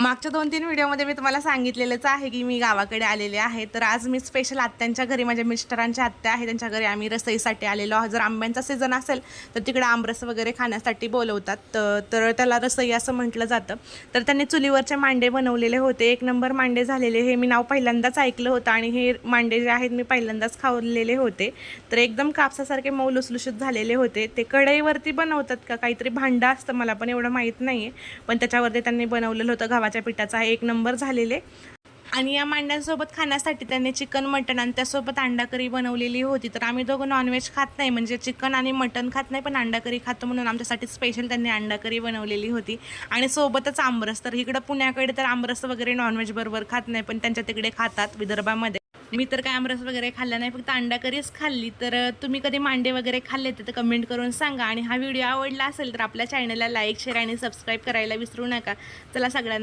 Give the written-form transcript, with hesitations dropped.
मागच्या 2-3 व्हिडिओमध्ये मी तुम्हाला सांगितलेलंच आहे की मी गावाकडे आलेले आहे. तर आज मी स्पेशल आत्यांच्या घरी, माझ्या मिस्टरांच्या आत्या आहे त्यांच्या घरी आम्ही रसईसाठी आलेलो आहोत. जर आंब्यांचा सीझन असेल तर तिकडे आमरस वगैरे खाण्यासाठी बोलवतात, तर त्याला रसई असं म्हटलं जातं. तर त्यांनी चुलीवरचे मांडे बनवलेले होते, 1 नंबर मांडे झालेले. हे मी नाव पहिल्यांदाच ऐकलं होतं आणि हे मांडे जे आहेत मी पहिल्यांदाच खाल्लेले होते. तर एकदम कापसासारखे मऊ लुसलुशीत झालेले होते. ते कढईवरती बनवतात का काहीतरी भांडं असतं, मला पण एवढं माहीत नाही आहे, पण त्याच्यावरती त्यांनी बनवलेलं होतं. गव्हाच्या पिठाचा 1 नंबर झालेले. आणि या मांड्यांसोबत खाण्यासाठी त्यांनी चिकन, मटण आणि त्यासोबत अंडा करी बनवलेली होती. तर आम्ही दोघं नॉनव्हेज खात नाही, म्हणजे चिकन आणि मटण खात नाही, पण अंडा करी खातो, म्हणून आमच्यासाठी स्पेशल त्यांनी अंडा करी बनवलेली होती. आणि सोबतच आमरस. तर इकडं पुण्याकडे तर आमरस वगैरे नॉनव्हेज बरोबर खात नाही, पण त्यांच्या तिकडे खातात विदर्भामध्ये. मी तर काय आमरस वगैरे खाल्ला नाही, फक्त अंडा करीच खाल्ली. तर तुम्ही कधी मांडे वगैरे खाल्ले तर कमेंट करून सांगा. आणि हा व्हिडिओ आवडला असेल तर आपल्या चॅनलला लाईक, शेअर आणि सबस्क्राईब करायला विसरू नका. चला सगळ्यांना